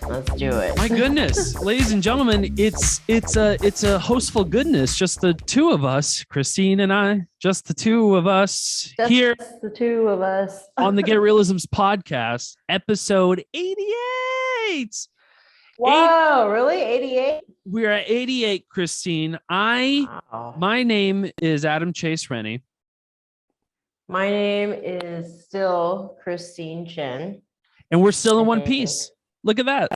Let's do it. My goodness, ladies and gentlemen, it's a hostful goodness. Just the two of us, Christine and I, just the two of us here Just the two of us on the Get Reelisms Podcast, episode 88. Whoa, really? 88? We're at 88, Christine. Wow. My name is Adam Chase Rennie. My name is still Christine Chen. And we're still in one piece. Look at that.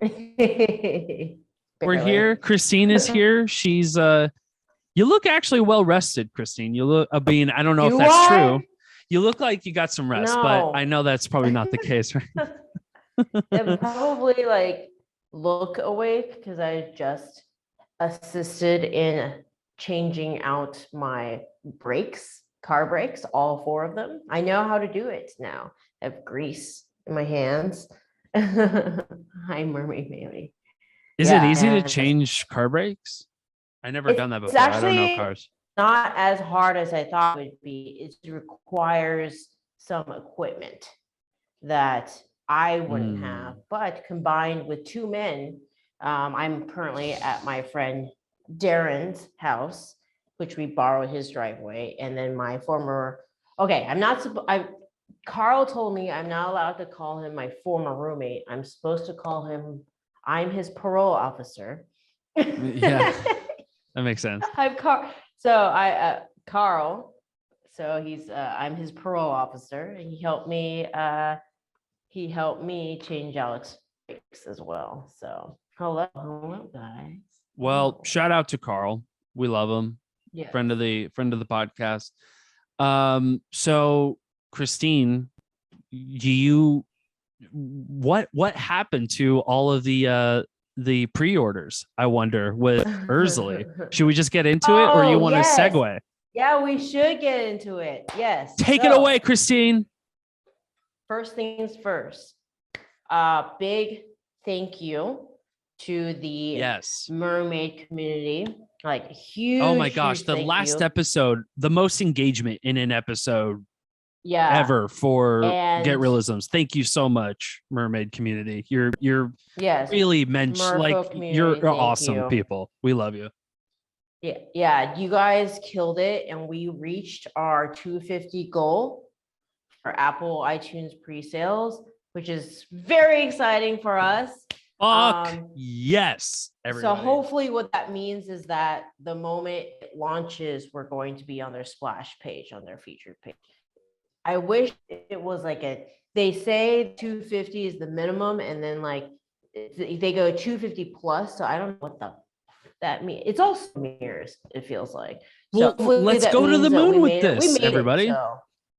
We're here. Christine is here. She's you look actually well rested, Christine. You look I don't know if that's true. You look like you got some rest, but I know that's probably not the case, right? It probably look awake because I just assisted in changing out my car brakes, all 4 of them. I know how to do it now. I have grease in my hands. Hi, Mermaid Baby. Is it easy to change car brakes? I never done that before. I don't know cars. Not as hard as I thought it would be. It requires some equipment that I wouldn't have, but combined with 2 men, I'm currently at my friend Darren's house, which we borrowed his driveway, and then my former. Okay, Carl told me I'm not allowed to call him my former roommate. I'm supposed to call him. I'm his parole officer. Yeah, that makes sense. Carl. So he's I'm his parole officer, and he helped me. He helped me change out brakes as well. So hello guys. Well, shout out to Carl. We love him. Yeah. Friend of the podcast. So Christine, what happened to all of the pre-orders? I wonder with Erzulie. Should we just get into it, or you want to segue? Yeah, we should get into it. Yes. Take it away, Christine. First things first. Big thank you to the mermaid community. Huge. Oh my gosh, the last episode, the most engagement in an episode ever for Get Reelisms. Thank you so much, mermaid community. You're really you're awesome people. We love you. Yeah, you guys killed it, and we reached our 250 goal for Apple iTunes pre-sales, which is very exciting for us. Yes, everybody. So hopefully what that means is that the moment it launches, we're going to be on their splash page, on their featured page. I wish it was they say 250 is the minimum, and then they go 250 plus. So I don't know what that means. It's all smears, it feels like. Well, so let's go to the moon with this, everybody.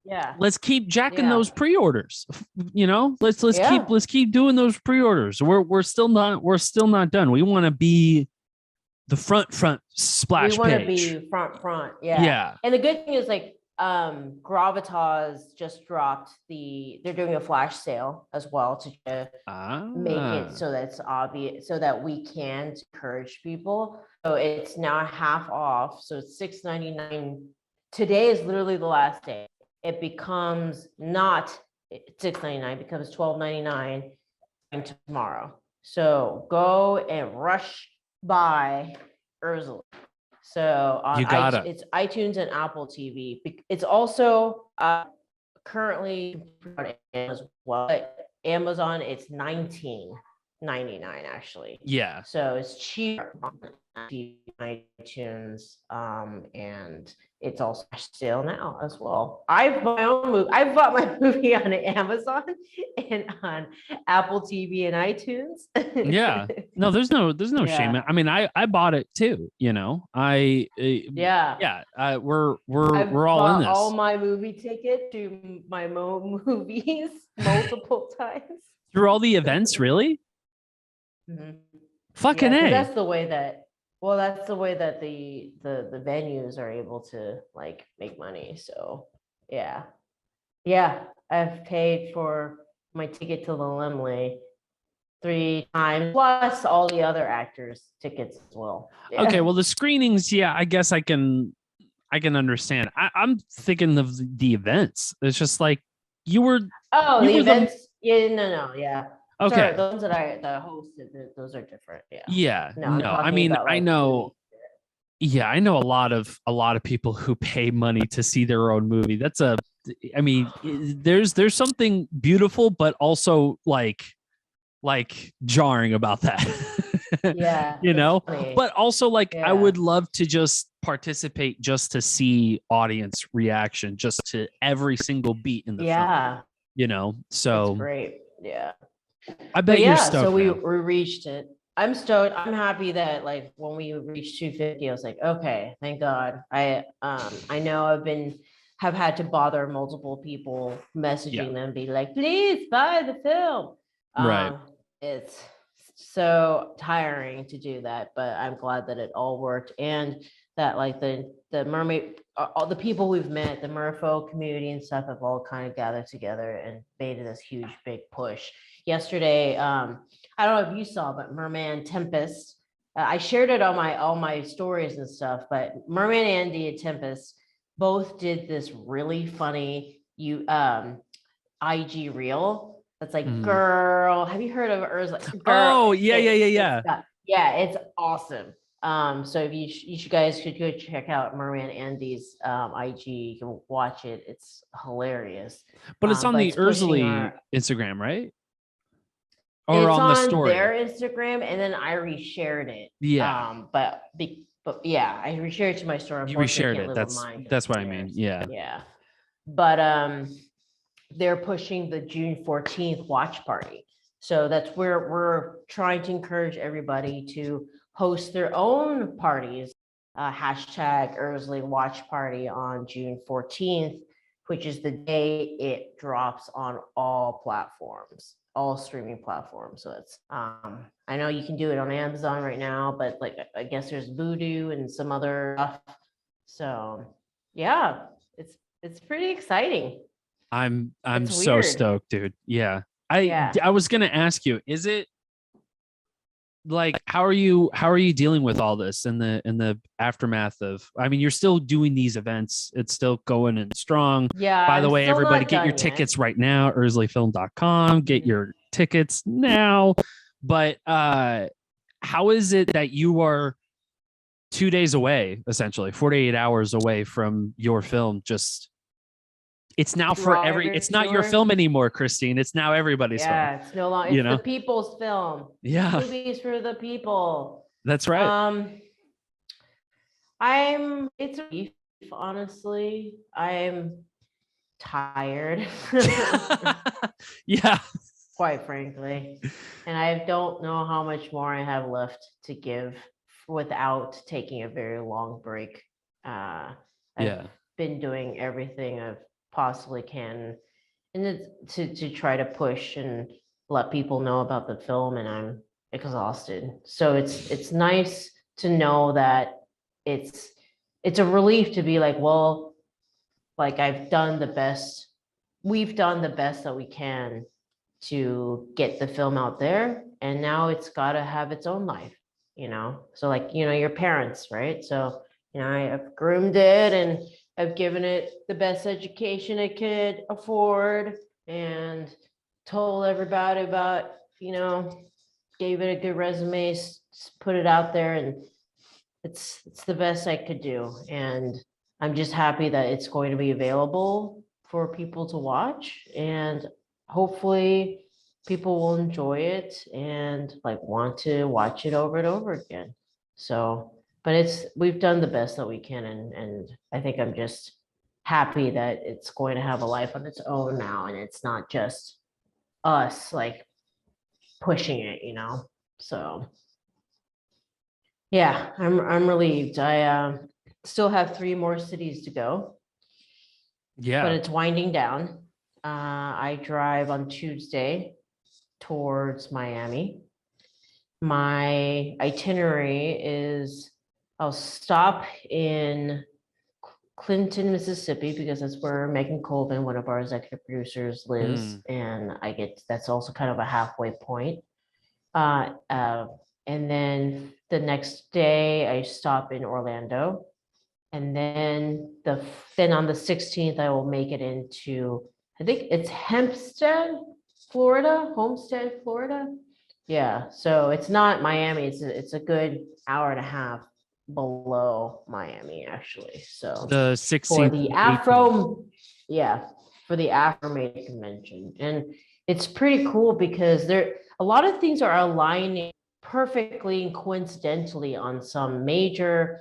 Yeah. Let's keep jacking those pre-orders. Let's keep doing those pre-orders. We're still not done. We want to be the front splash page. We want to be front. Yeah. Yeah. And the good thing is Gravitas just dropped they're doing a flash sale as well to make it so that's obvious, so that we can encourage people. So it's now half off. So it's $6.99. Today is literally the last day. It becomes not $6.99, becomes $12.99 tomorrow. So go and rush by Erzulie. So it's iTunes and Apple TV. It's also currently on Amazon as well. Amazon, it's $19.99 actually. Yeah. So it's cheaper on iTunes, and it's also still now as well. I've bought my movie on Amazon and on Apple TV and iTunes. Yeah. No, there's no shame. I mean, I bought it too, we're all in this. All my movie tickets to my movies multiple times. Through all the events, really? Mm-hmm. Fucking A. That's the way that the venues are able to make money. So yeah, I've paid for my ticket to the Limley 3 times plus all the other actors' tickets as well. Yeah. Okay, well the screenings, I guess I can understand. I'm thinking of the events. It's just you were Oh, you the were events. Yeah, no, yeah. Okay. Sorry, the ones that I hosted, those are different. Yeah. Yeah. No, I'm No, I talking mean, about I like know. Yeah, I know a lot of people who pay money to see their own movie. I mean, there's something beautiful, but also like jarring about that. Yeah, You know, funny. but also like I Yeah. would love to just participate just to see audience reaction just to every single beat in the film. Yeah, You know, so that's great. Yeah. I bet But you're yeah, stoked. so we man. reached it. I'm stoked. I'm happy that like when we reached 250, I was like, okay, thank God. I know have had to bother multiple people messaging them, be like, please buy the film. Right. It's so tiring to do that, but I'm glad that it all worked and that like the mermaid, all the people we've met, the merfolk community and stuff have all kind of gathered together and made this huge big push. Yesterday, I don't know if you saw, but Merman Tempest, I shared it on all my stories and stuff, but Merman Andy and Tempest both did this really funny IG reel that's like, girl, have you heard of Erzulie? Oh, yeah. Yeah, it's awesome. So if you guys should go check out Merman Andy's IG, you can watch it. It's hilarious. But it's on the Erzulie Instagram, right? Or it's on the story. Their Instagram, and then I reshared it. Yeah. But yeah, I reshared it to my story. You reshared it. That's what I mean. Yeah. Yeah. But they're pushing the June 14th watch party. So that's where we're trying to encourage everybody to host their own parties. Hashtag Erzulie Watch Party on June 14th, which is the day it drops on all platforms, all streaming platforms. So it's I know you can do it on Amazon right now, but like I guess there's Vudu and some other stuff. So yeah, it's pretty exciting. I'm so stoked, dude. Yeah. I was gonna ask you, is it like how are you dealing with all this in the aftermath of, I mean, you're still doing these events, it's still going and strong. Yeah. By the way, everybody get your tickets right now, erzulifilm.com, get your tickets now. But how is it that you are 2 days away, essentially 48 hours away from your film? Just it's now for it's not your film anymore, Christine. It's now everybody's film. Yeah, it's no longer, it's the people's film. Yeah. Movies for the people. That's right. It's a relief, honestly. I'm tired. Yeah. Quite frankly. And I don't know how much more I have left to give without taking a very long break. I've been doing everything I've possibly can and to try to push and let people know about the film, and I'm exhausted. So it's nice to know that it's a relief to be like, well, like we've done the best that we can to get the film out there, and now it's got to have its own life, so like, your parents, right? So I've groomed it and I've given it the best education it could afford and told everybody about, gave it a good resume, put it out there, and it's the best I could do. And I'm just happy that it's going to be available for people to watch, and hopefully people will enjoy it and like want to watch it over and over again. So, but we've done the best that we can, and I think I'm just happy that it's going to have a life on its own now, and it's not just us like pushing it, So yeah, I'm relieved. I still have 3 more cities to go. Yeah. But it's winding down. I drive on Tuesday towards Miami. My itinerary is I'll stop in Clinton, Mississippi, because that's where Megan Colvin, one of our executive producers, lives. And that's also kind of a halfway point. And then the next day I stop in Orlando. And then on the 16th, I will make it into I think it's Homestead, Florida. Yeah, so it's not Miami. It's a good hour and a half below Miami, actually. So the 16th, for the Afro Mermaid Convention, and it's pretty cool because a lot of things are aligning perfectly and coincidentally on some major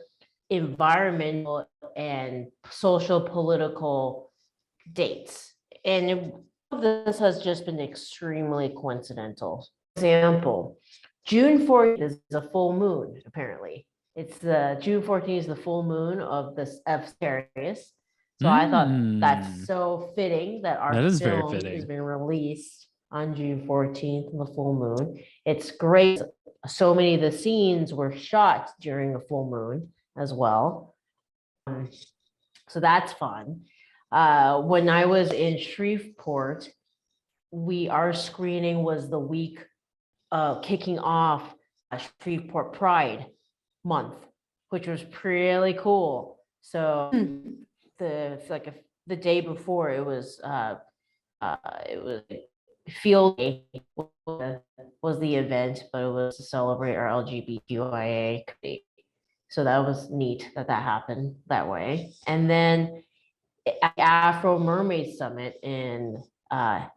environmental and social political dates, and this has just been extremely coincidental. For example, June 14th is a full moon, apparently. It's the June 14th is the full moon of this Aquarius. So I thought that's so fitting that our film has been released on June 14th, the full moon. It's great. So many of the scenes were shot during the full moon as well. So that's fun. When I was in Shreveport, our screening was the week kicking off Shreveport Pride Month, which was really cool. So the day before, it was Field Day was the event, but it was to celebrate our LGBTQIA community. So that was neat that happened that way. And then at the Afro Mermaid Summit in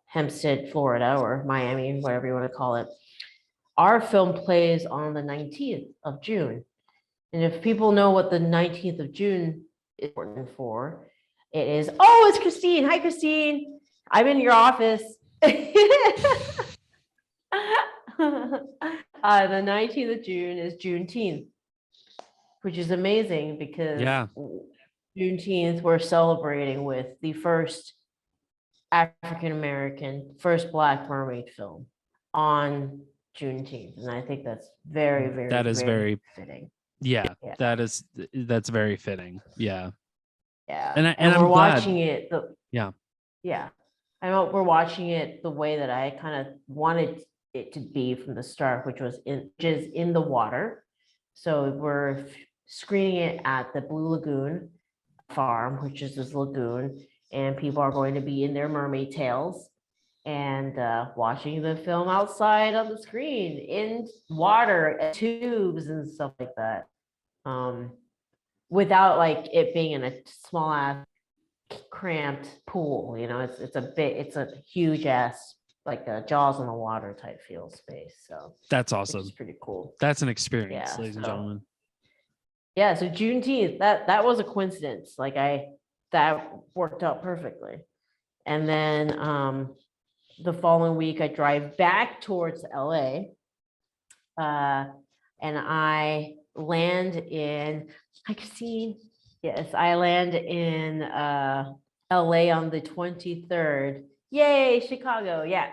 Hempstead, Florida, or Miami, whatever you want to call it, our film plays on the 19th of June. And if people know what the 19th of June is important for, it is, it's Christine. Hi, Christine. I'm in your office. The 19th of June is Juneteenth, which is amazing because Juneteenth, we're celebrating with the first African-American, first Black mermaid film on Juneteenth. And I think that's very, very, very fitting. Yeah, that's very fitting. Yeah. Yeah. And we're I'm watching it. Yeah. I know we're watching it the way that I kind of wanted it to be from the start, which is in the water. So we're screening it at the Blue Lagoon farm, which is this lagoon, and people are going to be in their mermaid tails and watching the film outside on the screen in water and tubes and stuff like that, without like it being in a small ass cramped pool. It's a huge ass, like a Jaws on the water type feel space. So that's awesome. It's pretty cool. That's an experience, ladies and gentlemen. Yeah, so Juneteenth, that was a coincidence. That worked out perfectly. And then the following week, I drive back towards LA, and I land in, I land in LA on the 23rd. Yay, Chicago! Yeah,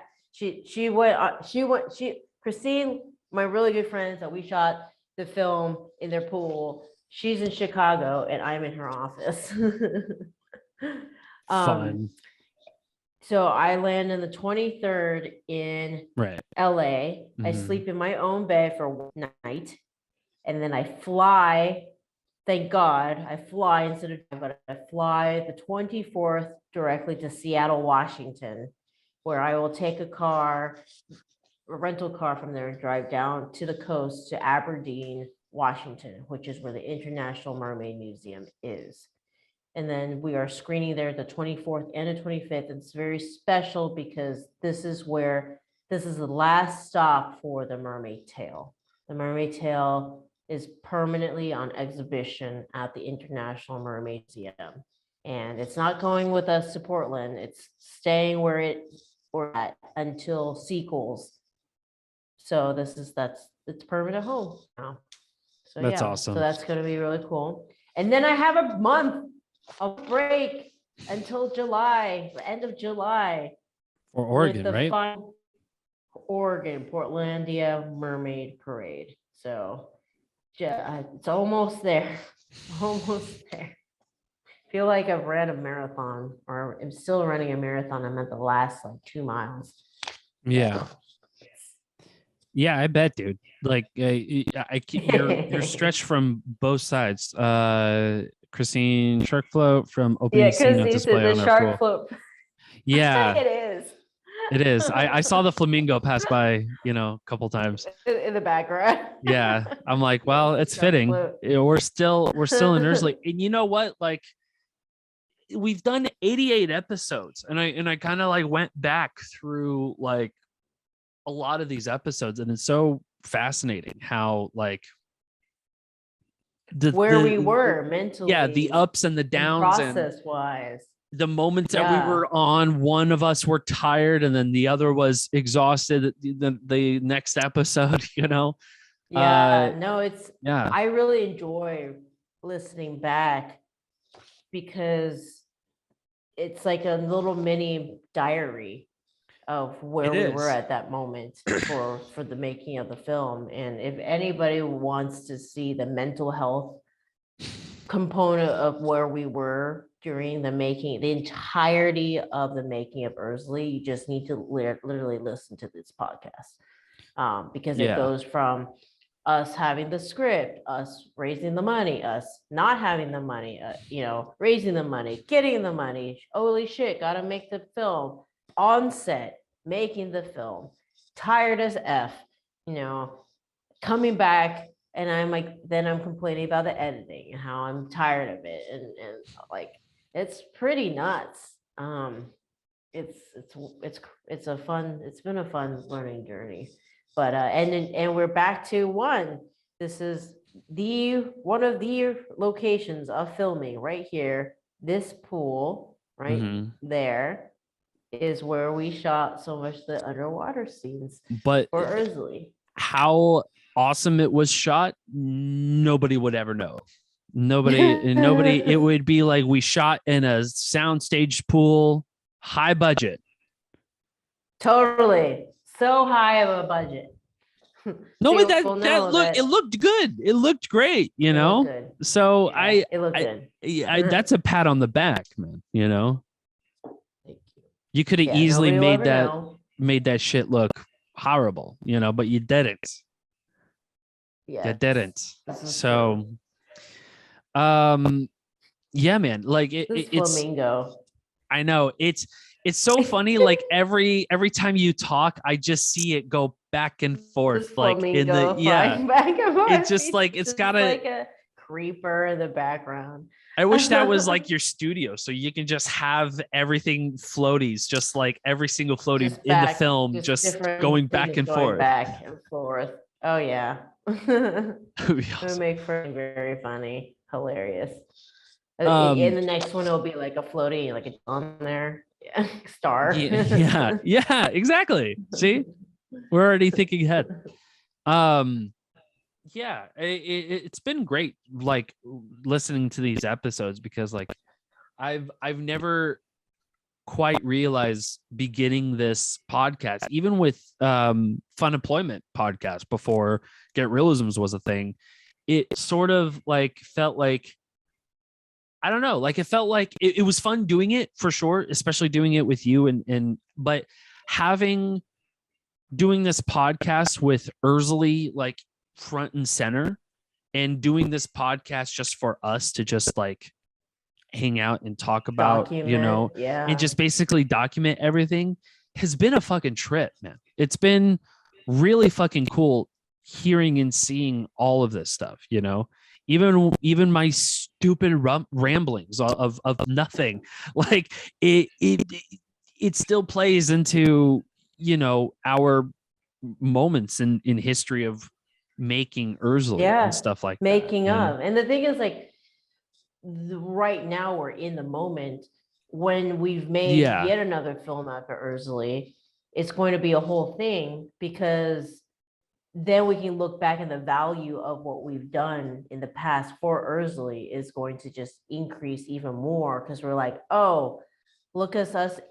Christine, my really good friends that we shot the film in their pool. She's in Chicago and I'm in her office. Fun. So I land on the 23rd in LA. I sleep in my own bed for one night, and then I fly. Thank God I fly instead of, but I fly the 24th directly to Seattle, Washington, where I will take a rental car from there and drive down to the coast to Aberdeen, Washington, which is where the International Mermaid Museum is. And then we are screening there the 24th and the 25th. It's very special because this is the last stop for the Mermaid Tail. The Mermaid Tail is permanently on exhibition at the International Mermaid Museum. And it's not going with us to Portland. It's staying where we're at until sequels. So it's permanent home now. So that's awesome. So that's going to be really cool. And then I have a month of break until July, the end of July. For Oregon, right? Oregon, Portlandia Mermaid Parade. So it's almost there. Almost there. Feel like I've ran a marathon, or I'm still running a marathon. I'm at the last 2 miles. Yeah. Yeah, I bet, dude. You're stretched from both sides. Christine, shark float from opening scene of display on our pool. Float. Yeah, It is. it is. I saw the flamingo pass by, a couple times In the background. Yeah, I'm like, well, it's fitting. We're still in Erzulie, and you know what? Like, we've done 88 episodes, and I kind of like went back through like a lot of these episodes, and it's so fascinating how like where we were mentally, the ups and the downs, process wise, the moments that we were on. One of us were tired, and then the other was exhausted. The next episode, no, it's I really enjoy listening back because it's like a little mini diary of where we were at that moment for the making of the film. And if anybody wants to see the mental health component of where we were during the entirety of the making of Erzulie, you just need to literally listen to this podcast, because it goes from us having the script, us raising the money, us not having the money, raising the money, getting the money. Holy shit, gotta make the film, on set, making the film, tired as F, coming back, and I'm like, then I'm complaining about the editing and how I'm tired of it. And like, it's pretty nuts. It's been a fun learning journey. But and we're back to one. This is one of the locations of filming right here. This pool right there is where we shot so much the underwater scenes. But for Erzulie, how awesome it was shot, nobody would ever know. Nobody. It would be like we shot in a soundstage pool, high budget. Totally. So high of a budget. No, but it looked good. It looked great, So it looked good. That's a pat on the back, man. You could have easily made that shit look horrible, but you didn't. Yeah, you didn't. So, yeah, man. Like it's flamingo. I know it's so funny. Like every time you talk, I just see it go back and forth, like in the back and forth. It's just like it's got like a creeper in the background. I wish that was like your studio, so you can just have everything floaties, just like every single floaty in the film, just going back and forth. Back and forth. Oh yeah. It would make for very funny, hilarious. In the next one, it'll be like a floaty, like it's on there. Yeah, star. Yeah, exactly. See, we're already thinking ahead. Yeah, it's been great, like listening to these episodes, because like I've never quite realized beginning this podcast, even with Fun Employment podcast before Get Reelisms was a thing, it sort of like felt like, I don't know, like it felt like it was fun doing it for sure, especially doing it with you but doing this podcast with Erzulie like front and center, and doing this podcast just for us to just like hang out and talk about, and just basically document everything, has been a fucking trip, man. It's been really fucking cool hearing and seeing all of this stuff, even my stupid ramblings of nothing, like it still plays into, our moments in history of making Erzulie and stuff like making that, up. And the thing is, like, right now we're in the moment when we've made yet another film after Erzulie. It's going to be a whole thing, because then we can look back, and the value of what we've done in the past for Erzulie is going to just increase even more, because we're like, oh, look at us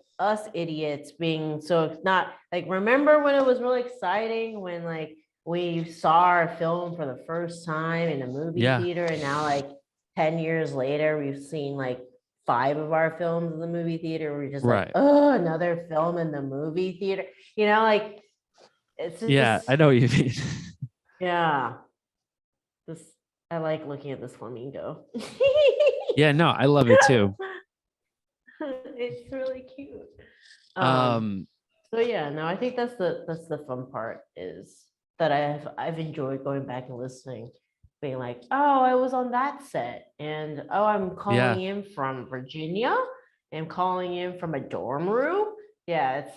idiots being so. It's not like, remember when it was really exciting when like we saw our film for the first time in a movie theater, and now like 10 years later we've seen like 5 of our films in the movie theater. We're just like, oh, another film in the movie theater, like it's just, I know what you mean. I like looking at this flamingo. Yeah, no, I love it too. It's really cute. So yeah, no, I think that's the fun part is that I've enjoyed going back and listening, being like, oh, I was on that set, and oh, I'm calling in from Virginia, and calling in from a dorm room. Yeah,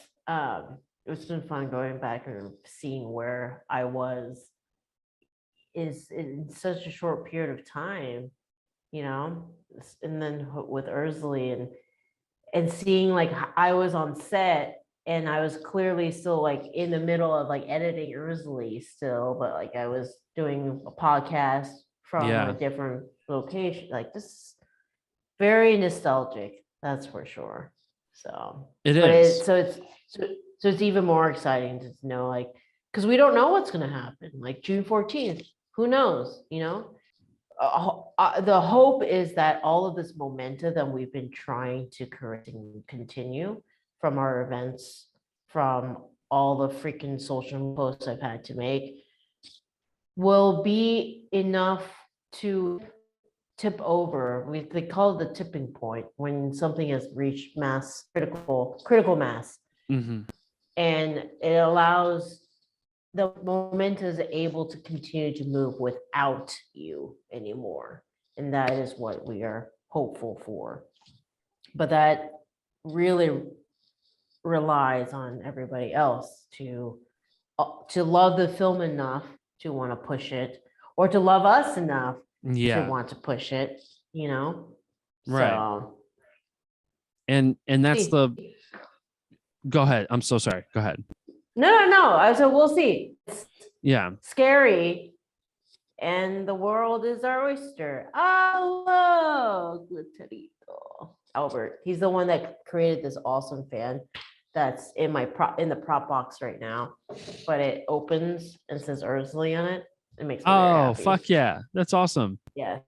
it's been fun going back and seeing where I was is in such a short period of time, and then with Erzulie and seeing like I was on set and I was clearly still like in the middle of like editing Erzulie still, but like I was doing a podcast from a different location. Like this is very nostalgic, that's for sure. So it's even more exciting to know, like, because we don't know what's going to happen. Like June 14th, who knows? The hope is that all of this momentum that we've been trying to correct and continue from our events, from all the freaking social posts I've had to make, will be enough to tip over. They call it the tipping point, when something has reached critical mass. Mm-hmm. And it allows the momentum is able to continue to move without you anymore. And that is what we are hopeful for. But that really relies on everybody else to love the film enough to want to push it, or to love us enough to want to push it, Right. So, and that's go ahead. I'm so sorry. Go ahead. No. I said we'll see. It's scary, and the world is our oyster. Hello, Glitterito. Albert. He's the one that created this awesome fan that's in the prop box right now. But it opens and says Erzulie on it. It makes me very happy. Fuck yeah. That's awesome. Yes,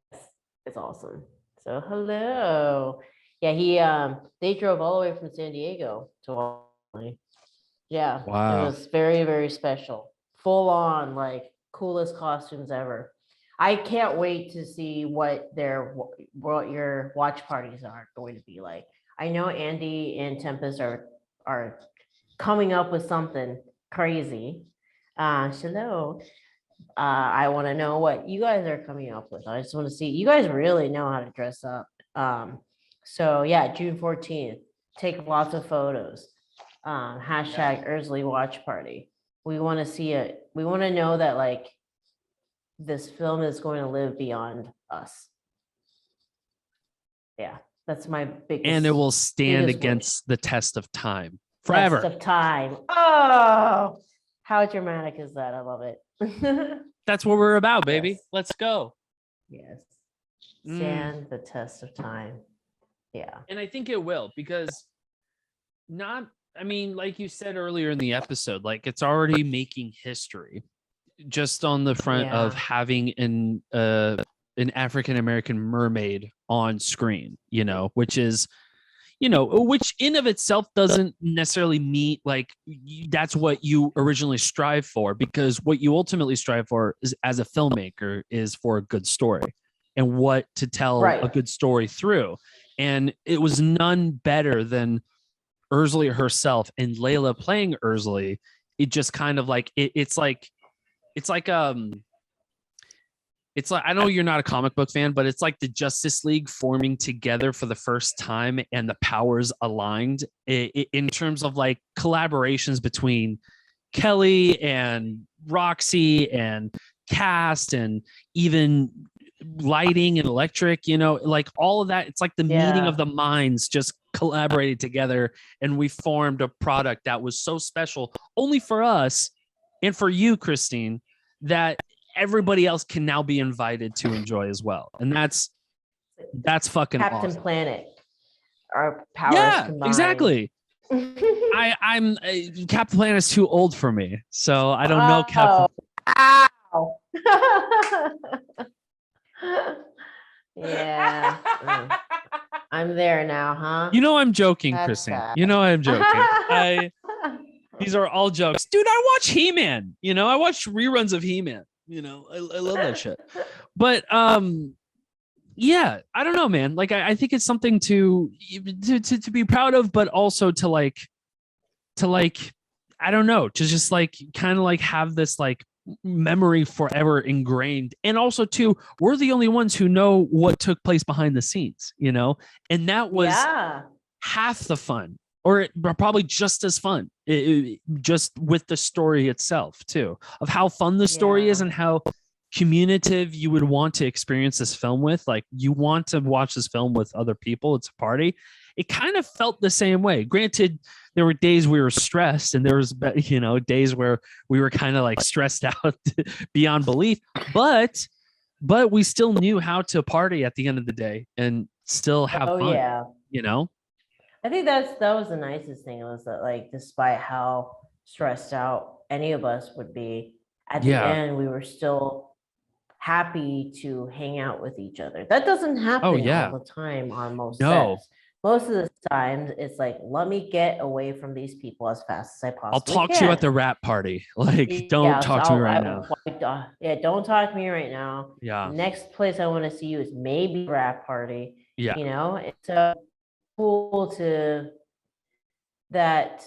it's awesome. So hello. Yeah, they drove all the way from San Diego to Albany. Yeah. Wow. It was very, very special. Full on, like, coolest costumes ever. I can't wait to see what your watch parties are going to be like. I know Andy and Tempest are coming up with something crazy. Hello. I want to know what you guys are coming up with. I just want to see. You guys really know how to dress up. So yeah, June 14th. Take lots of photos. Hashtag Erzulie watch party. We want to see it. We want to know that, like, this film is going to live beyond us. Yeah, that's my biggest. And it will stand against the test of time forever. Test of time. Oh, how dramatic is that? I love it. That's what we're about, baby. Yes. Let's go. Yes. Stand the test of time. Yeah. And I think it will, because like you said earlier in the episode, like, it's already making history just on the front of having an African-American mermaid on screen, which is, which in of itself doesn't necessarily meet, like, that's what you originally strive for, because what you ultimately strive for is, as a filmmaker, is for a good story and what to tell a good story through. And it was none better than Erzulie herself and Layla playing Erzulie. It just kind of like, it's like I know you're not a comic book fan, but it's like the Justice League forming together for the first time, and the powers aligned in terms of, like, collaborations between Kelly and Roxy and cast, and even lighting and electric, like all of that. It's like the meeting of the minds just collaborated together, and we formed a product that was so special only for us and for you, Christine, that everybody else can now be invited to enjoy as well. And that's fucking Captain awesome. Planet. Our powers combined. Exactly. I'm Captain Planet is too old for me, so I don't know Captain. Ow. Yeah. I'm there now, huh? I'm joking, Christine. I'm joking. These are all jokes. Dude, I watch He-Man. I watch reruns of He-Man. I love that shit. But yeah, I don't know, man. Like, I think it's something to be proud of, but also to like, I don't know, to just like kind of like have this like memory forever ingrained. And also too, we're the only ones who know what took place behind the scenes, you know? And that was half the fun, or probably just as fun, just with the story itself too, of how fun the story is and how communicative you would want to experience this film with. Like, you want to watch this film with other people. It's a party. It kind of felt the same way. Granted, there were days we were stressed, and there was, you know, days where we were kind of like stressed out beyond belief, but we still knew how to party at the end of the day and still have fun, you know? I think that was the nicest thing, was that, like, despite how stressed out any of us would be, at the end, we were still happy to hang out with each other. That doesn't happen all the time on most sets. Most of the times it's like, let me get away from these people as fast as I possibly can. I'll talk to you at the rap party. Like, don't talk to me right now. Don't talk to me right now. Yeah. Next place I want to see you is maybe rap party. Yeah. You know, it's so cool to that,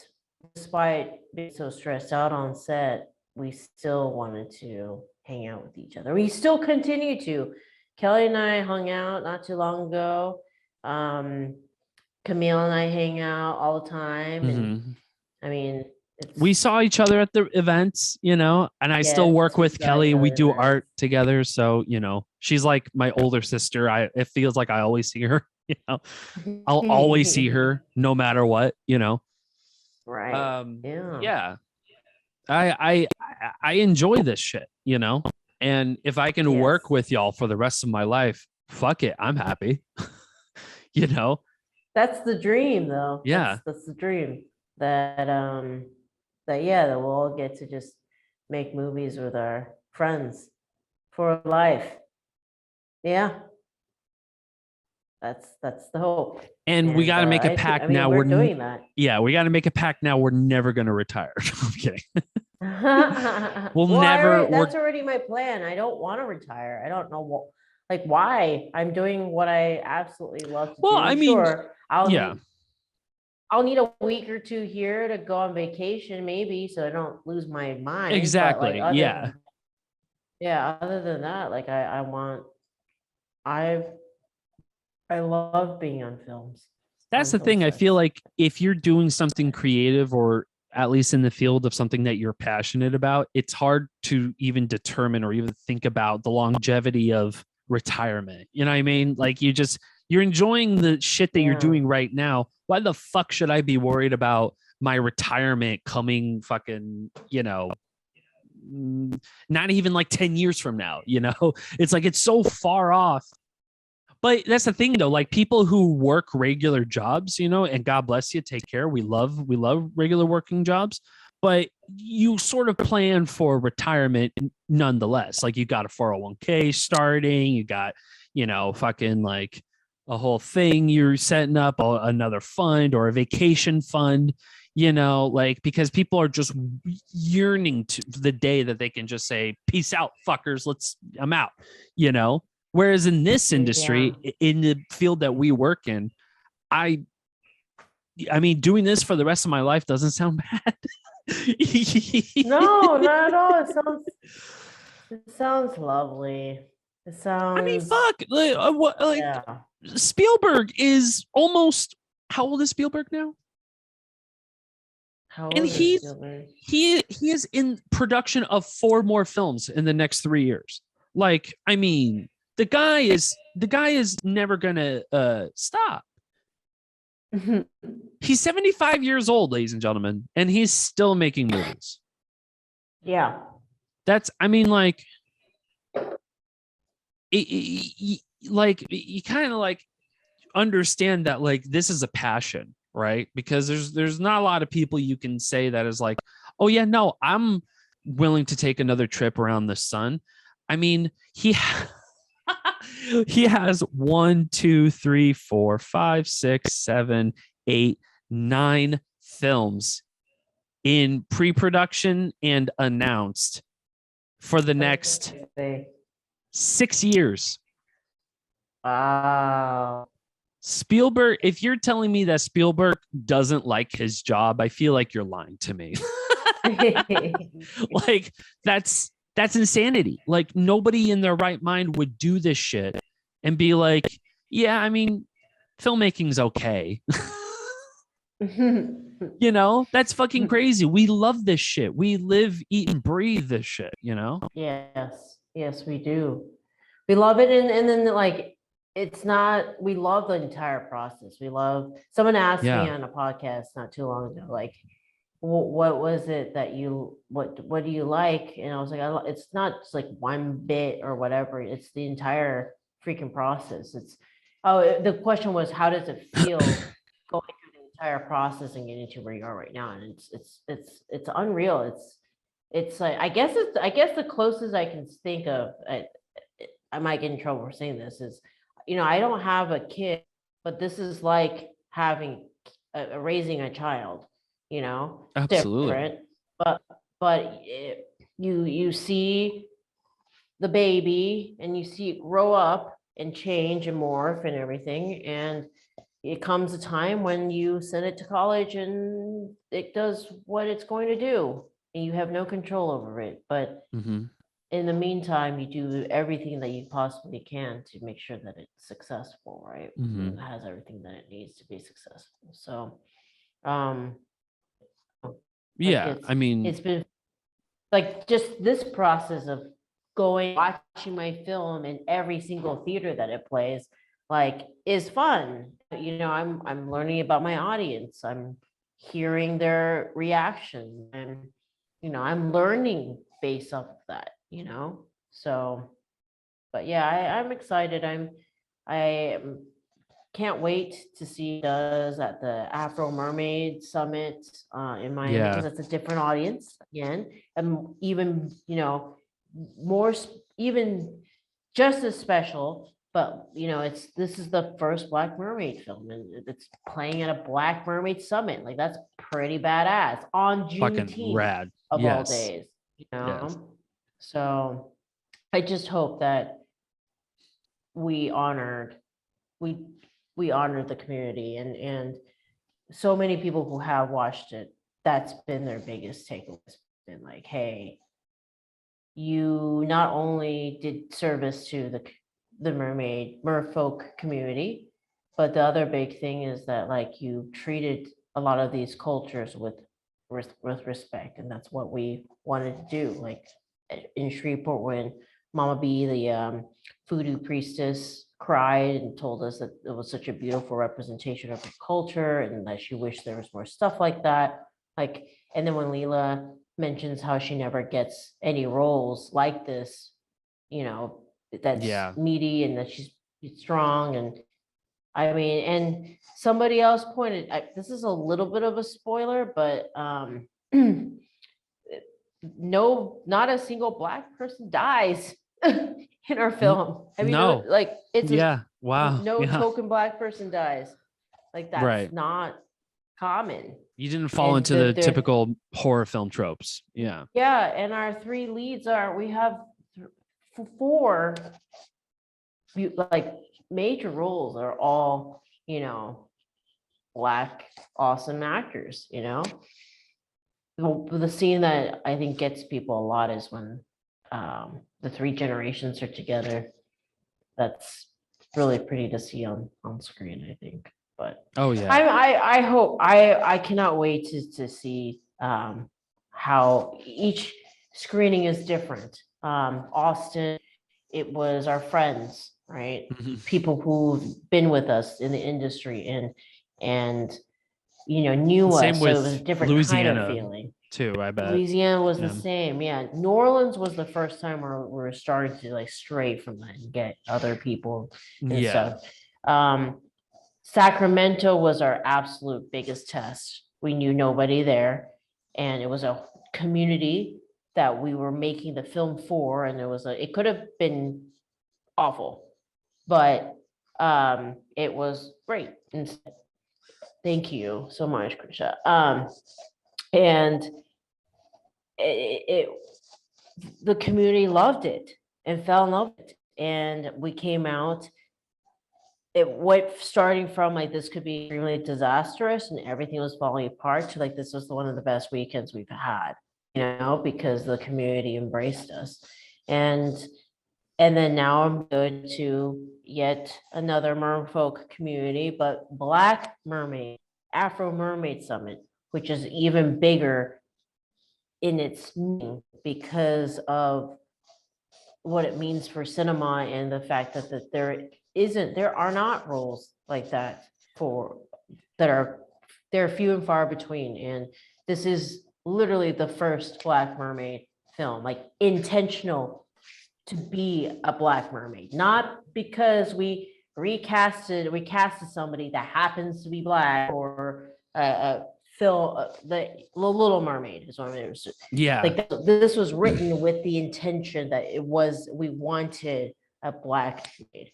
despite being so stressed out on set, we still wanted to hang out with each other. We still continue to. Kelly and I hung out not too long ago. Camille and I hang out all the time. And I mean, we saw each other at the events, you know, and I still work with Kelly. We do art together. So, you know, she's like my older sister. It feels like I always see her, you know, I'll always see her no matter what, you know? Right. Yeah. I enjoy this shit, you know, and if I can work with y'all for the rest of my life, fuck it, I'm happy. You know, that's the dream, though. Yeah, that's the dream, that that we'll all get to just make movies with our friends for life. Yeah, that's the hope. And we got to make a pact now. We're doing that. Yeah, we got to make a pact now. We're never going to retire. I'm kidding. We'll never. That's already my plan. I don't want to retire. I don't know what, like, why. I'm doing what I absolutely love to do. I mean, sure, I'll need a week or two here to go on vacation, maybe, so I don't lose my mind. Exactly. But, like, other than that, like, I love being on films. That's the thing. I feel like if you're doing something creative, or at least in the field of something that you're passionate about, it's hard to even determine or even think about the longevity of retirement. You know what I mean? Like, you're enjoying the shit that you're doing right now. Why the fuck should I be worried about my retirement coming fucking, you know, not even like 10 years from now, you know? It's like, it's so far off. But that's the thing, though, like, people who work regular jobs, you know, and God bless you, take care. We love regular working jobs, but you sort of plan for retirement nonetheless. Like, you got a 401k starting, you got, you know, fucking like a whole thing you're setting up, another fund or a vacation fund, you know, like, because people are just yearning to the day that they can just say, peace out, fuckers, I'm out, you know? Whereas in this industry, in the field that we work in, I mean, doing this for the rest of my life doesn't sound bad. No, not at all. It sounds lovely. It sounds. I mean, fuck. Spielberg is almost. How old is Spielberg now? He is in production of 4 more films in the next 3 years. Like, I mean, the guy is never gonna stop. He's 75 years old, ladies and gentlemen, and he's still making movies. Yeah. That's, I mean, like, you kind of like understand that, like, this is a passion, right? Because there's not a lot of people you can say that is like, oh yeah, no, I'm willing to take another trip around the sun. I mean, he has 1, 2, 3, 4, 5, 6, 7, 8, 9 films in pre-production and announced for the next 6 years. Wow. Spielberg, if you're telling me that Spielberg doesn't like his job, I feel like you're lying to me. Like that's insanity. Like nobody in their right mind would do this shit and be like, yeah, I mean, filmmaking's okay. You know, that's fucking crazy. We love this shit. We live, eat, and breathe this shit, you know? Yes, we do. We love it. And then like, it's not, we love the entire process. We love, someone asked me on a podcast not too long ago, like, what was it that you, what do you like? And I was like, it's not just like one bit or whatever. It's the entire freaking process. The question was, how does it feel going through the entire process and getting to where you are right now? And it's unreal. It's like, I guess the closest I can think of, I might get in trouble for saying this, is, I don't have a kid, but this is like having raising a child, Absolutely. different, but you see the baby and you see it grow up and change and morph and everything, and it comes a time when you send it to college and it does what it's going to do and you have no control over it. But in the meantime, you do everything that you possibly can to make sure that it's successful, right? And it has everything that it needs to be successful. So, I mean, it's been like just this process of watching my film in every single theater that it plays, like, is fun. I'm learning about my audience. I'm hearing their reaction, and I'm learning based off of that. So, but yeah, I'm excited. I can't wait to see does at the Afro Mermaid Summit in Miami, because it's a different audience again, and even more, even just as special. But this is the first Black mermaid film, and it's playing at a Black Mermaid Summit. Like, that's pretty badass on Juneteenth of all days. So I just hope that we honored the community, and so many people who have watched it, that's been their biggest takeaway. It's been like, hey, you not only did service to the merfolk community, but the other big thing is that, like, you treated a lot of these cultures with respect, and that's what we wanted to do. Like in Shreveport, when Mama B, the voodoo priestess, cried and told us that it was such a beautiful representation of her culture and that she wished there was more stuff like that. Like, and then when Leela mentions how she never gets any roles like this, that's meaty and that she's strong. And I mean, and somebody else pointed, this is a little bit of a spoiler, but no, not a single Black person dies in our film. I mean, no, like, it's wow, no token Black person dies. Like, that's not common. You didn't fall into the typical horror film tropes. Yeah, and our three leads we have four like major roles are all Black awesome actors. The scene that I think gets people a lot is when the three generations are together. That's really pretty to see on screen, I think. But I hope, I cannot wait to see how each screening is different. Austin, it was our friends, right? People who've been with us in the industry and knew us. So it was a different Louisiana kind of feeling too, I bet. Louisiana was the same. Yeah. New Orleans was the first time where we're starting to like stray from that and get other people and stuff. Sacramento was our absolute biggest test. We knew nobody there, and it was a community that we were making the film for, and it could have been awful, but it was great. And thank you so much, Krisha. And the community loved it and fell in love with it. And we came out it went starting from like this could be extremely disastrous and everything was falling apart to like this was one of the best weekends we've had, because the community embraced us. And then now I'm going to yet another merfolk community, but Black Mermaid, Afro Mermaid Summit, which is even bigger in its meaning because of what it means for cinema and the fact that there are not roles like that they're few and far between. And this is literally the first Black Mermaid film, like intentional to be a Black mermaid, not because we recasted somebody that happens to be Black or the Little Mermaid is what it was. Yeah, like this was written with the intention that we wanted a Black mermaid.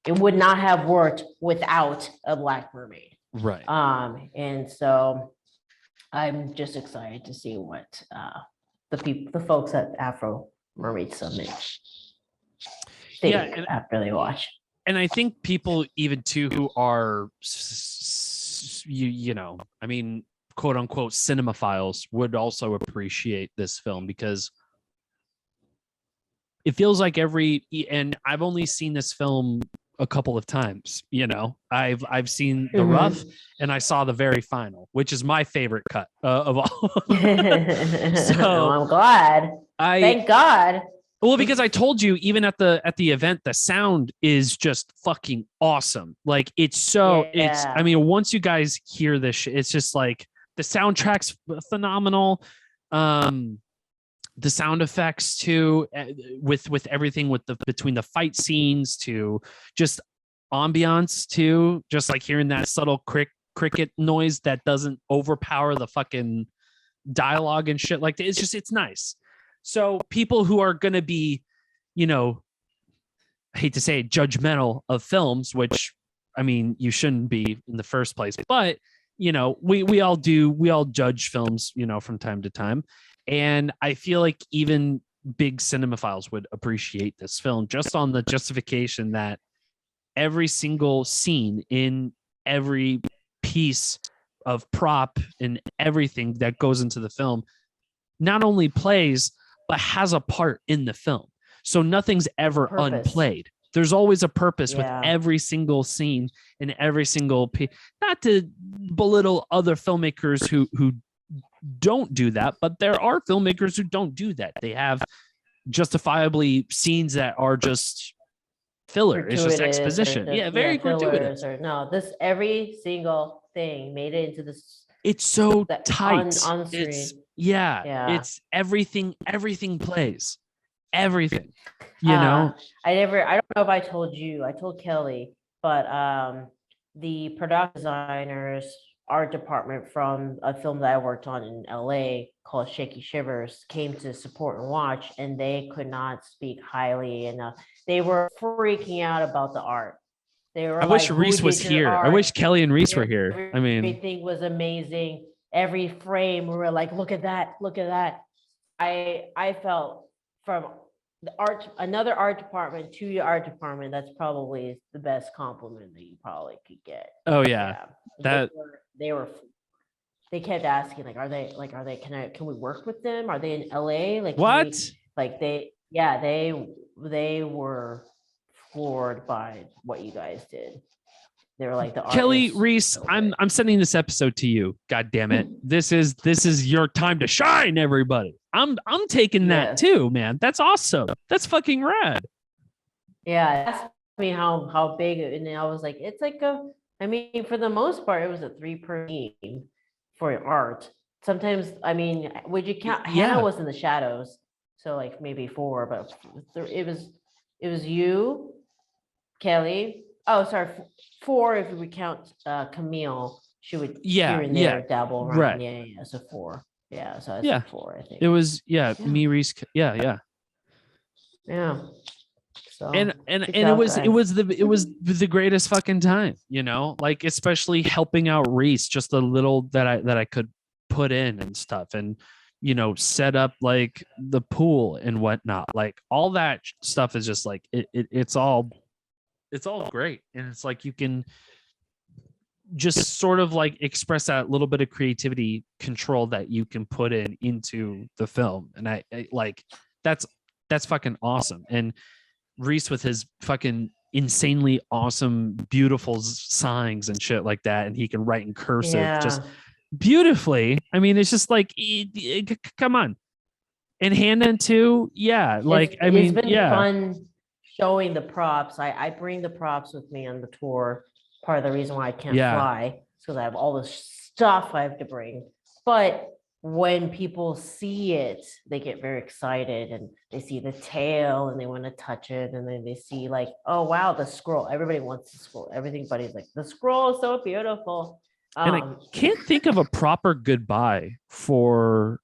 It would not have worked without a Black mermaid. Right. And so I'm just excited to see what the folks at Afro Mermaid Summit think after they watch. And I think people even too who are quote unquote cinemaphiles would also appreciate this film because it feels like and I've only seen this film a couple of times. I've seen the rough and I saw the very final, which is my favorite cut of all. So I'm glad. Thank God. Well, because I told you, even at the event, the sound is just fucking awesome. Like once you guys hear this shit, it's just like the soundtrack's phenomenal. The sound effects too, with everything between the fight scenes to just ambiance too, just like hearing that subtle cricket noise that doesn't overpower the fucking dialogue and shit like that. It's nice. So people who are going to be, I hate to say it, judgmental of films, which, you shouldn't be in the first place, but, we all judge films, from time to time. And I feel like even big cinemaphiles would appreciate this film just on the justification that every single scene in every piece of prop and everything that goes into the film not only plays, but has a part in the film. So nothing's ever unplayed. There's always a purpose with every single scene and every single piece. Not to belittle other filmmakers who don't do that, but there are filmmakers who don't do that. They have justifiably scenes that are just filler. It's just exposition. Very gratuitous. Every single thing made it into this. It's so tight. On screen. It's everything plays. Everything. I don't know if I told you, I told Kelly, but the production designers, art department from a film that I worked on in LA called Shaky Shivers came to support and watch, and they could not speak highly enough. They were freaking out about the art. I wish Reese was here. I wish Kelly and Reese were here. Everything was amazing. Every frame, we were like, look at that. I felt from another art department to your art department, that's probably the best compliment that you probably could get. Oh yeah. They kept asking, can we work with them? Are they in LA? What? They were floored by what you guys did. They were like, Kelly, Reese, I'm sending this episode to you. God damn it. This is your time to shine, everybody. I'm taking that too, man. That's awesome. That's fucking rad. Yeah. That's how big, and I was like, it's like for the most part, it was a 3 per team for art. Sometimes, would you count? Hannah was in the shadows, so like maybe 4, but it was you, Kelly. Oh, sorry, 4 if we count Camille. She would here and there dabble around. Right. Yeah. So 4. Yeah. So that's 4, I think. It was me, Reese. Yeah. So, and it was the greatest fucking time, like especially helping out Reese, just the little that I could put in and stuff, and set up like the pool and whatnot, like all that stuff is just like it's all it's all great. And it's like, you can just sort of like express that little bit of creativity control that you can put into the film. And I like, that's fucking awesome. And Reese with his fucking insanely awesome, beautiful signs and shit like that. And he can write in cursive just beautifully. I mean, it's just like, come on. And Hannah too. Yeah. Like, it's been fun showing the props. I bring the props with me on the tour. Part of the reason why I can't fly, because I have all this stuff I have to bring. But when people see it, they get very excited and they see the tail and they want to touch it. And then they see like, oh, wow, the scroll. Everybody wants the scroll. Everybody's like, the scroll is so beautiful. And I can't think of a proper goodbye for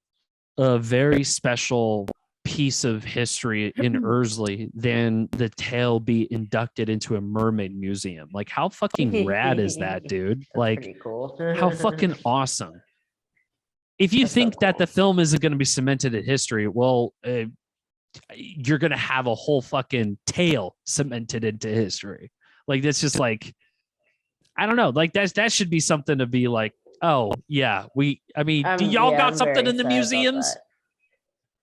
a very special piece of history in Erzulie than the tail be inducted into a mermaid museum. Like, how fucking rad is that, dude? That's like, pretty cool. how fucking awesome. If you think that the film isn't going to be cemented in history, well, you're going to have a whole fucking tail cemented into history. Like, that's just like, I don't know. Like, that should be something to be like, oh yeah, do y'all got something in the museums?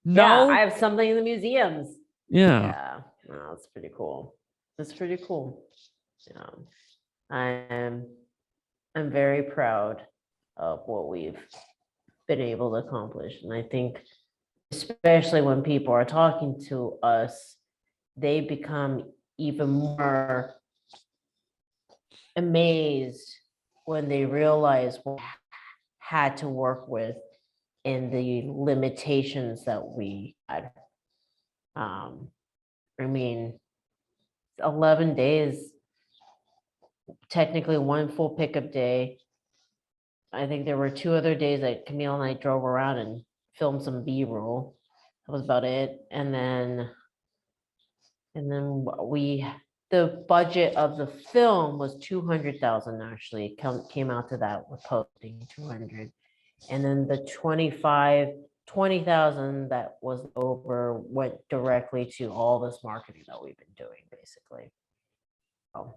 No, I have something in the museums. Yeah. No, it's pretty cool. It's pretty cool. I'm very proud of what we've been able to accomplish. And I think especially when people are talking to us, they become even more amazed when they realize what we had to work with and the limitations that we had. I mean, 11 days, technically one full pickup day. I think there were 2 other days that Camille and I drove around and filmed some B-roll. That was about it. And then the budget of the film was 200,000 actually. It came out to that with posting 200. And then the 20,000 that was over went directly to all this marketing that we've been doing, basically. So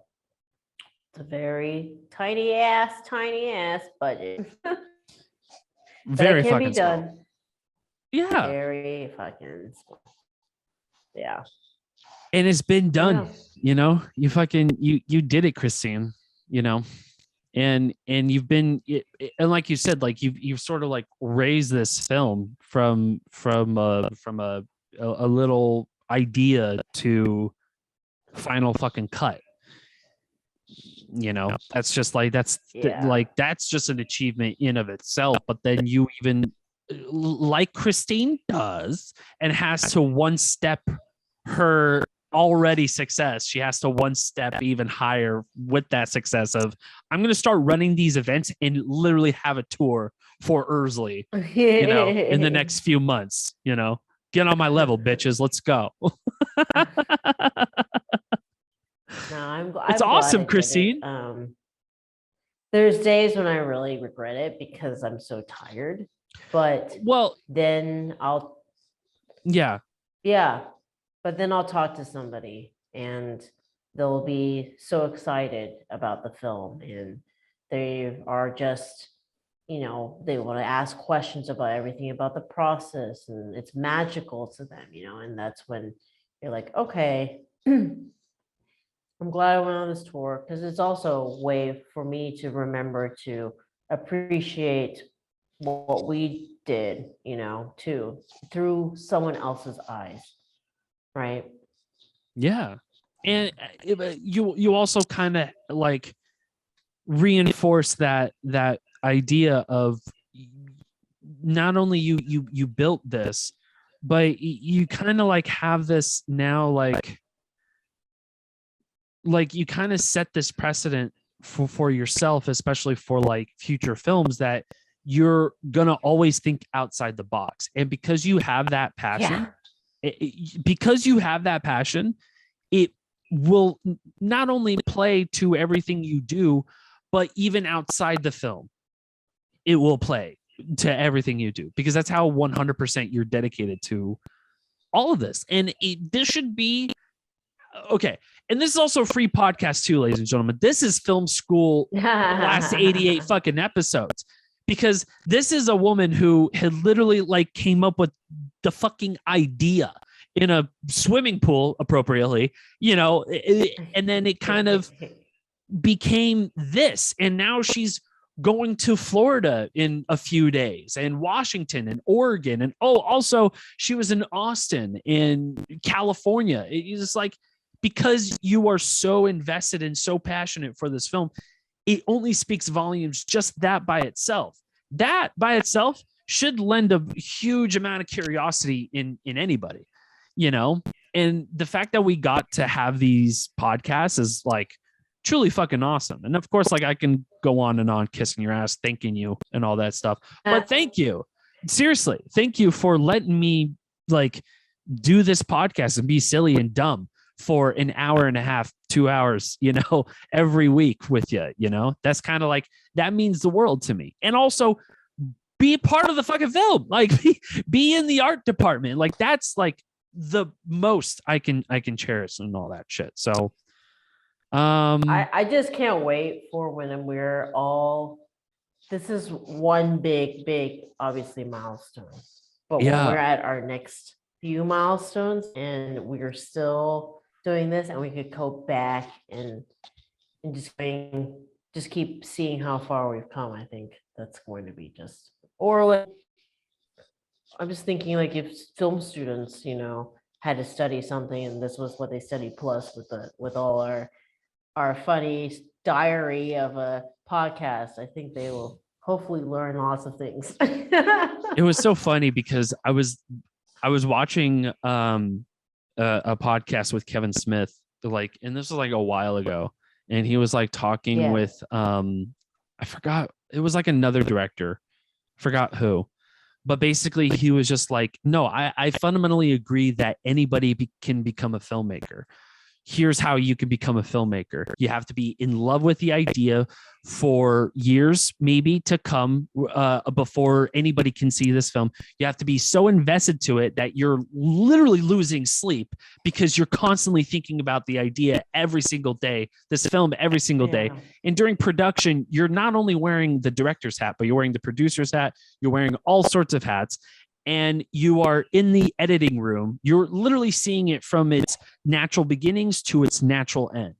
it's a very tiny ass budget. Very can fucking be done. small. Yeah. Very fucking small. Yeah. And it's been done. You know, you did it, Christine, you know. And you've been, and like you said, like you've sort of like raised this film from a little idea to final fucking cut. You know, that's just like that's just an achievement in of itself. But then you even, like Christine does, and has to one step her already success, she has to one step even higher with that success of, I'm going to start running these events and literally have a tour for Erzulie, you know, in the next few months. You know, get on my level, bitches. Let's go. It's awesome, Christine. There's days when I really regret it because I'm so tired, but then but then I'll talk to somebody and they'll be so excited about the film and they are just, you know, they want to ask questions about everything about the process and it's magical to them, you know, and that's when you're like, okay, I'm glad I went on this tour because it's also a way for me to remember to appreciate what we did, you know, too, through someone else's eyes. Right. Yeah. And you also kind of like reinforce that idea of not only you built this, but you kind of like have this now, like you kind of set this precedent for yourself, especially for like future films, that you're gonna always think outside the box. And because you have that passion, it will not only play to everything you do, but even outside the film, it will play to everything you do, because that's how 100% you're dedicated to all of this. And this should be okay. And this is also a free podcast too, ladies and gentlemen. This is Film School last 88 fucking episodes, because this is a woman who had literally like came up with the fucking idea in a swimming pool appropriately, and then it kind of became this. And now she's going to Florida in a few days, and Washington and Oregon. And also she was in Austin in California. It's just like, because you are so invested and so passionate for this film, it only speaks volumes. Just that by itself should lend a huge amount of curiosity in anybody, and the fact that we got to have these podcasts is like truly fucking awesome. And of course, like I can go on and on kissing your ass, thanking you and all that stuff, but thank you. Seriously. Thank you for letting me like do this podcast and be silly and dumb for an hour and a half, 2 hours, every week with you, that's kind of like, that means the world to me. And also be a part of the fucking film, like be in the art department. Like that's like the most I can cherish and all that shit. So I just can't wait for when we're all, this is one big, obviously milestone, but when we're at our next few milestones and we're still doing this, and we could go back and just keep seeing how far we've come. I think that's going to be just, or like, I'm just thinking like if film students, had to study something and this was what they studied, plus with all our funny diary of a podcast, I think they will hopefully learn lots of things. It was so funny because I was watching a podcast with Kevin Smith, like, and this was like a while ago, and he was like talking with I forgot, it was like another director, forgot who, but basically he was just like, no, I fundamentally agree that anybody can become a filmmaker. Here's how you can become a filmmaker. You have to be in love with the idea for years, maybe to come, before anybody can see this film. You have to be so invested to it that you're literally losing sleep because you're constantly thinking about the idea every single day, this film every single day. And during production, you're not only wearing the director's hat, but you're wearing the producer's hat. You're wearing all sorts of hats. And you are in the editing room. You're literally seeing it from its natural beginnings to its natural end.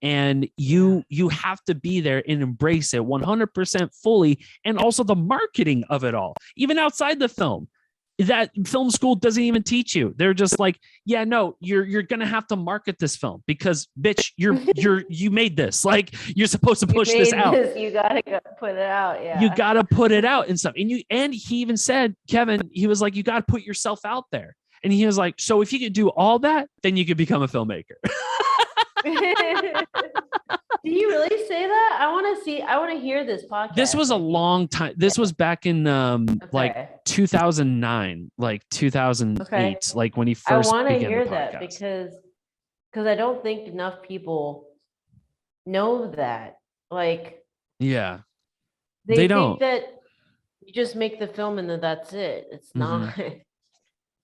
And you have to be there and embrace it 100% fully. And also the marketing of it all, even outside the film, that film school doesn't even teach you. They're just like, yeah, no, you're going to have to market this film because bitch, you made this, like, you're supposed to push this out. You got to put it out. Yeah. You got to put it out and stuff. And he even said, Kevin, he was like, you got to put yourself out there. And he was like, so if you could do all that, then you could become a filmmaker. Do you really say that? I want to hear this podcast. This was a long time. This was back in like 2009, like 2008, like when he first began the podcast. I want to hear that because I don't think enough people know that. Like, yeah, they don't think that you just make the film and then that's it. It's not.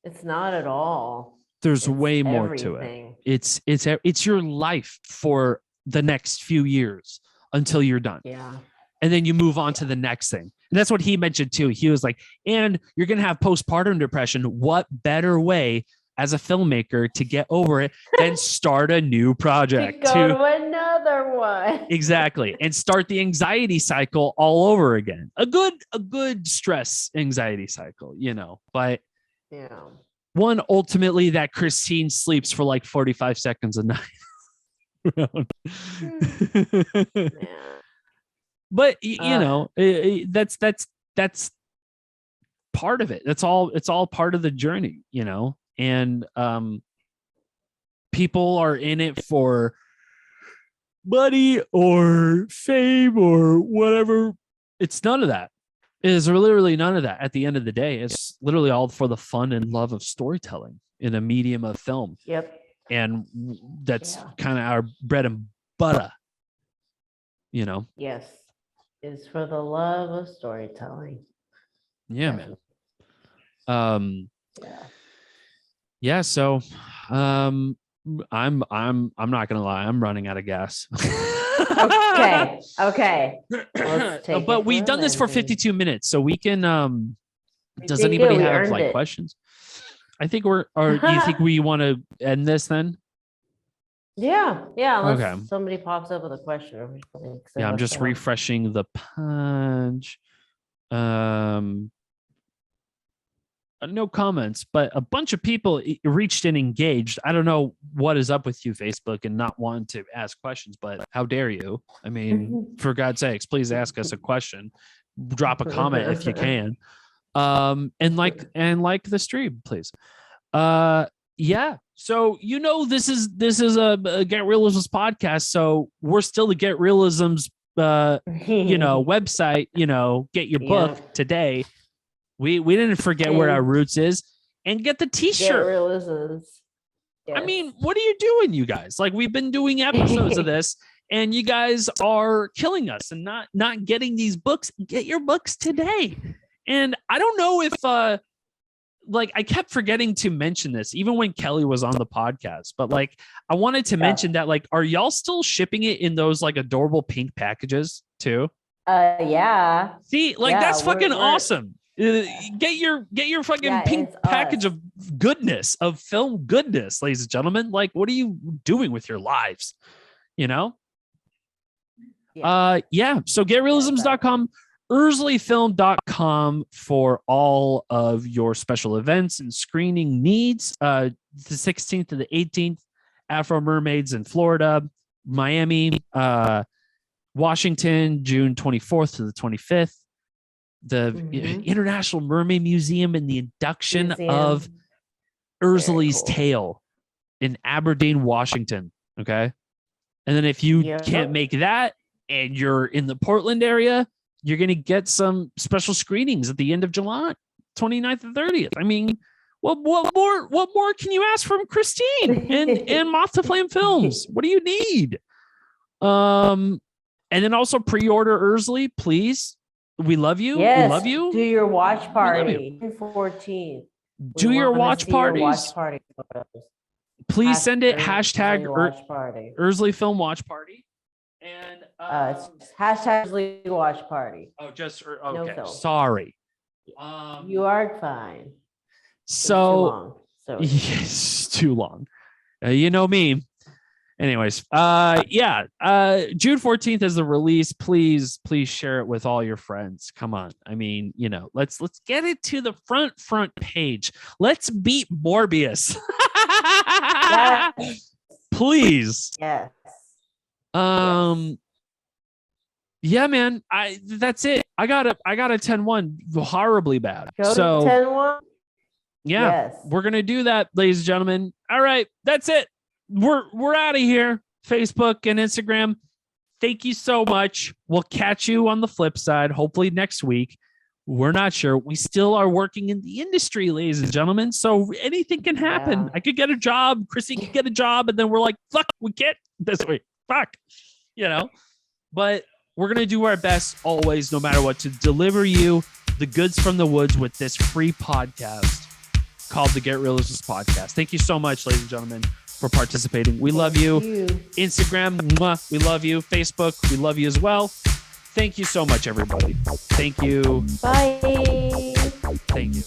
It's not at all. There's way more to it. It's your life for the next few years until you're done. Yeah. And then you move on to the next thing. And that's what he mentioned too. He was like, and you're going to have postpartum depression. What better way as a filmmaker to get over it than start a new project? Go to another one. Exactly. And start the anxiety cycle all over again. A good stress anxiety cycle, but yeah. One, ultimately, that Christine sleeps for like 45 seconds a night. But that's part of it. It's all part of the journey, and people are in it for money or fame or whatever. It's none of that. It is literally none of that. At the end of the day, it's literally all for the fun and love of storytelling in a medium of film. Yep. And that's kind of our bread and butter, Yes. It's for the love of storytelling. Yeah, man. Yeah. So, I'm not gonna lie. I'm running out of gas. Okay. But we've done this for 52 minutes, so we can. Does anybody have like questions? I think or do you think we want to end this then? Yeah. Unless somebody pops up with a question or something. Yeah, I'm just refreshing the page. No comments, but a bunch of people reached and engaged. I don't know what is up with you, Facebook, and not wanting to ask questions, but how dare you? I mean, for God's sakes, please ask us a question. Drop a comment if you can. And like the stream, please. Yeah. So this is a Get Reelisms podcast. So we're still the Get Reelisms website, get your book today. We didn't forget where our roots is, and get the t-shirt. Get Reelisms. Yes. I mean, what are you doing, you guys? Like, we've been doing episodes of this, and you guys are killing us and not getting these books. Get your books today. And I don't know if I kept forgetting to mention this even when Kelly was on the podcast, but like I wanted to mention that, like, are y'all still shipping it in those like adorable pink packages too? Yeah. See, like that's fucking awesome. Get your fucking pink package of goodness, of film goodness, ladies and gentlemen. Like, what are you doing with your lives? So getreelisms.com, ErzuliFilm.com for all of your special events and screening needs. The 16th to the 18th, Afro Mermaids in Florida, Miami, Washington, June 24th to the 25th. The International Mermaid Museum and the induction of Erzulie's Tale in Aberdeen, Washington. Okay. And then if you can't make that and you're in the Portland area, you're going to get some special screenings at the end of July, 29th and 30th. I mean, what more can you ask from Christine and Moth to Flame Films? What do you need? And then also pre-order Erzulie, please. We love you. Yes. We love you. Do your watch party. 14. Do your watch parties. Please send it hashtag Erzulie Film Watch Party. And it's hashtag Erzulie Watch Party. Oh, just okay. No, sorry. You are fine. So yes, too long. You know me. Anyways, June 14th is the release. Please share it with all your friends. Come on. I mean, let's get it to the front page. Let's beat Morbius. Yes. Please. Yes. Yeah, man. That's it. I got a 10-1, horribly bad. Go to 10-1. Yeah, yes. We're gonna do that, ladies and gentlemen. All right, that's it. We're out of here. Facebook and Instagram. Thank you so much. We'll catch you on the flip side, hopefully next week. We're not sure. We still are working in the industry, ladies and gentlemen. So anything can happen. Yeah. I could get a job. Chrissy could get a job. And then we're like, fuck, we can't this week. Fuck. But we're going to do our best always, no matter what, to deliver you the goods from the woods with this free podcast called the Get Reelisms Podcast. Thank you so much, ladies and gentlemen, for participating. We love you. Instagram, we love you. Facebook, we love you as well. Thank you so much, everybody. Thank you. Bye. Thank you.